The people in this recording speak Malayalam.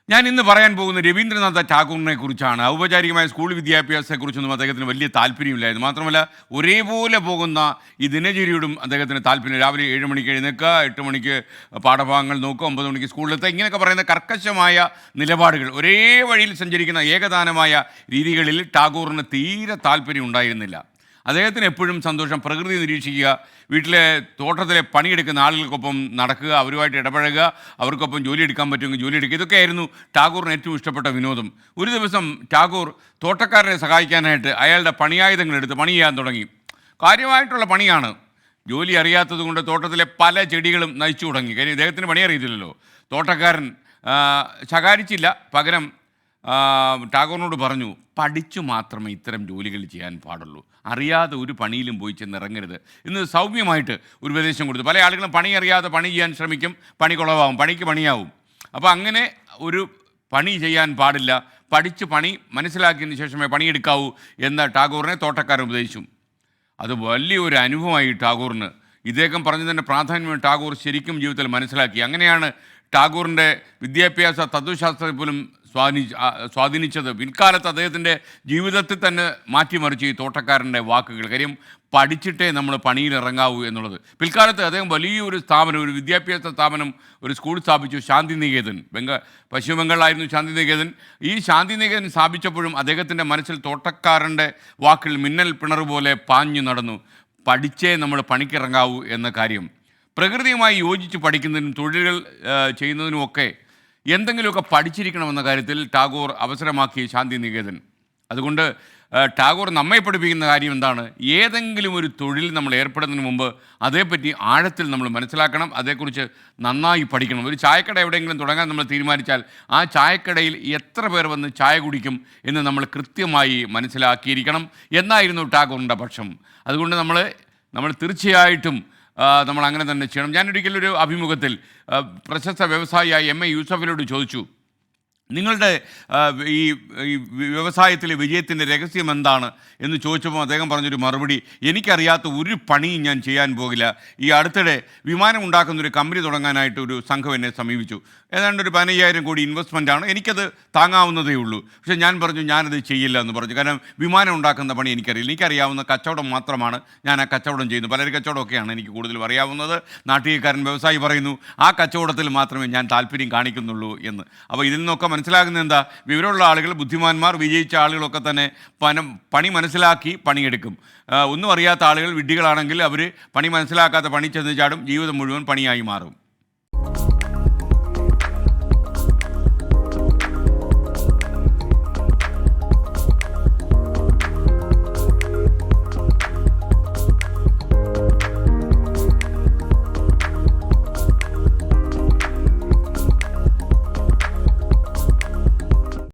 ഞാൻ ഇന്ന് പറയാൻ പോകുന്ന രവീന്ദ്രനാഥ ടാഗോറിനെ കുറിച്ചാണ്. ഔപചാരികമായ സ്കൂൾ വിദ്യാഭ്യാസത്തെക്കുറിച്ചൊന്നും അദ്ദേഹത്തിന് വലിയ താല്പര്യമില്ലായിരുന്നു. മാത്രമല്ല ഒരേപോലെ പോകുന്ന ഈ ദിനചര്യയോടും അദ്ദേഹത്തിന് താല്പര്യം. രാവിലെ 7 മണിക്ക് എഴുന്നേൽക്കുക, 8 മണിക്ക് പാഠഭാഗങ്ങൾ നോക്കുക, 9 മണിക്ക് സ്കൂളിലെത്തുക, ഇങ്ങനെയൊക്കെ പറയുന്ന കർക്കശമായ നിലപാടുകൾ, ഒരേ വഴിയിൽ സഞ്ചരിക്കുന്ന ഏകതാനമായ രീതികളിൽ ടാഗോറിന് തീരെ താല്പര്യം ഉണ്ടായിരുന്നില്ല. അദ്ദേഹത്തിന് എപ്പോഴും സന്തോഷം പ്രകൃതി നിരീക്ഷിക്കുക, വീട്ടിലെ തോട്ടത്തിലെ പണിയെടുക്കുന്ന ആളുകൾക്കൊപ്പം നടക്കുക, അവരുമായിട്ട് ഇടപഴകുക, അവർക്കൊപ്പം ജോലി എടുക്കാൻ പറ്റുമെങ്കിൽ ജോലി എടുക്കുക, ഇതൊക്കെയായിരുന്നു ടാഗോറിന് ഏറ്റവും ഇഷ്ടപ്പെട്ട വിനോദം. ഒരു ദിവസം ടാഗോർ തോട്ടക്കാരനെ സഹായിക്കാനായിട്ട് അയാളുടെ പണിയായുധങ്ങളെടുത്ത് പണി ചെയ്യാൻ തുടങ്ങി. കാര്യമായിട്ടുള്ള പണിയാണ്. ജോലി അറിയാത്തത് കൊണ്ട് തോട്ടത്തിലെ പല ചെടികളും നശിച്ചു തുടങ്ങി. കാര്യം ഇദ്ദേഹത്തിന് പണി അറിയത്തില്ലല്ലോ. തോട്ടക്കാരൻ ശകാരിച്ചില്ല, പകരം ടാഗോറിനോട് പറഞ്ഞു, പഠിച്ചു മാത്രമേ ഇത്തരം ജോലികൾ ചെയ്യാൻ പാടുള്ളൂ, അറിയാതെ ഒരു പണിയിലും പോയി ചെന്നിറങ്ങരുത് എന്ന് സൗമ്യമായിട്ട് ഒരു ഉപദേശം കൊടുത്തു. പല ആളുകളും പണി അറിയാതെ പണി ചെയ്യാൻ ശ്രമിക്കും, പണി കുളവാകും, പണിക്ക് പണിയാവും. അപ്പോൾ അങ്ങനെ ഒരു പണി ചെയ്യാൻ പാടില്ല, പഠിച്ച് പണി മനസ്സിലാക്കിയതിന് ശേഷമേ പണിയെടുക്കാവൂ എന്ന് ടാഗോറിനെ തോട്ടക്കാരൻ ഉപദേശിച്ചു. അത് വലിയൊരു അനുഭവമായി ടാഗോറിന്. ഇദ്ദേഹം പറഞ്ഞതിൻ്റെ പ്രാധാന്യം ടാഗോർ ശരിക്കും ജീവിതത്തിൽ മനസ്സിലാക്കി. അങ്ങനെയാണ് ടാഗോറിൻ്റെ വിദ്യാഭ്യാസ തത്വശാസ്ത്രത്തെ പോലും സ്വാധീനിച്ചത്. പിൽക്കാലത്ത് അദ്ദേഹത്തിൻ്റെ ജീവിതത്തിൽ തന്നെ മാറ്റിമറിച്ച് ഈ തോട്ടക്കാരൻ്റെ വാക്കുകൾ. കാര്യം പഠിച്ചിട്ടേ നമ്മൾ പണിയിലിറങ്ങാവൂ എന്നുള്ളത്. പിൽക്കാലത്ത് അദ്ദേഹം വലിയൊരു സ്ഥാപനം, ഒരു വിദ്യാഭ്യാസ സ്ഥാപനം, ഒരു സ്കൂൾ സ്ഥാപിച്ചു, ശാന്തിനികേതൻ. പശ്ചിമ ബംഗാളിലായിരുന്നു ശാന്തിനികേതൻ. ഈ ശാന്തിനികേതൻ സ്ഥാപിച്ചപ്പോഴും അദ്ദേഹത്തിൻ്റെ മനസ്സിൽ തോട്ടക്കാരൻ്റെ വാക്കുകൾ മിന്നൽ പിണർ പോലെ പാഞ്ഞു നടന്നു. പഠിച്ചേ നമ്മൾ പണിക്കിറങ്ങാവൂ എന്ന കാര്യം. പ്രകൃതിയുമായി യോജിച്ച് പഠിക്കുന്നതിനും തൊഴിലുകൾ ചെയ്യുന്നതിനുമൊക്കെ എന്തെങ്കിലുമൊക്കെ പഠിച്ചിരിക്കണമെന്ന കാര്യത്തിൽ ടാഗോർ അവസരമാക്കി ശാന്തിനികേതൻ. അതുകൊണ്ട് ടാഗോർ നമ്മെ പഠിപ്പിക്കുന്ന കാര്യം എന്താണ്? ഏതെങ്കിലും ഒരു തൊഴിൽ നമ്മൾ ഏർപ്പെടുന്നതിന് മുമ്പ് അതേപ്പറ്റി ആഴത്തിൽ നമ്മൾ മനസ്സിലാക്കണം, അതേക്കുറിച്ച് നന്നായി പഠിക്കണം. ഒരു ചായക്കട എവിടെയെങ്കിലും തുടങ്ങാൻ നമ്മൾ തീരുമാനിച്ചാൽ ആ ചായക്കടയിൽ എത്ര പേർ വന്ന് ചായ കുടിക്കും എന്ന് നമ്മൾ കൃത്യമായി മനസ്സിലാക്കിയിരിക്കണം എന്നായിരുന്നു ടാഗോറിൻ്റെ പക്ഷം. അതുകൊണ്ട് നമ്മൾ തീർച്ചയായിട്ടും നമ്മൾ അങ്ങനെ തന്നെ ചെയ്യണം. ഞാനൊരിക്കലൊരു അഭിമുഖത്തിൽ പ്രശസ്ത വ്യവസായിയായ എം എ യൂസഫിനോട് ചോദിച്ചു, നിങ്ങളുടെ ഈ വ്യവസായത്തിലെ വിജയത്തിൻ്റെ രഹസ്യം എന്താണ് എന്ന് ചോദിച്ചപ്പോൾ അദ്ദേഹം പറഞ്ഞൊരു മറുപടി, എനിക്കറിയാത്ത ഒരു പണിയും ഞാൻ ചെയ്യാൻ പോകില്ല. ഈ അടുത്തിടെ വിമാനം ഉണ്ടാക്കുന്നൊരു കമ്പനി തുടങ്ങാനായിട്ട് ഒരു സംഘം എന്നെ സമീപിച്ചു. ഏതാണ്ട് ഒരു 15,000 കോടി ഇൻവെസ്റ്റ്മെൻറ്റാണ്, എനിക്കത് താങ്ങാവുന്നതേ ഉള്ളൂ. പക്ഷേ ഞാൻ പറഞ്ഞു ഞാനത് ചെയ്യില്ല എന്ന് പറഞ്ഞു. കാരണം വിമാനം ഉണ്ടാക്കുന്ന പണി എനിക്കറിയില്ല, എനിക്കറിയാവുന്ന കച്ചവടം മാത്രമാണ്, ഞാൻ ആ കച്ചവടം ചെയ്യുന്നു. പലര് കച്ചവടമൊക്കെയാണ് എനിക്ക് കൂടുതലും അറിയാവുന്നത്. നാട്ടികക്കാരൻ വ്യവസായി പറയുന്നു ആ കച്ചവടത്തിൽ മാത്രമേ ഞാൻ താല്പര്യം കാണിക്കുന്നുള്ളൂ എന്ന്. അപ്പോൾ ഇതിൽ നിന്നൊക്കെ മനസ്സിലാകുന്നത് എന്താ? വിവരമുള്ള ആളുകൾ, ബുദ്ധിമാന്മാർ, വിജയിച്ച ആളുകളൊക്കെ തന്നെ പണി മനസ്സിലാക്കി പണിയെടുക്കും. ഒന്നും അറിയാത്ത ആളുകൾ വിഡ്ഢികളാണെങ്കിൽ അവർ പണി മനസ്സിലാക്കാത്ത പണി ചെന്ന് ചാടും, ജീവിതം മുഴുവൻ പണിയായി മാറും.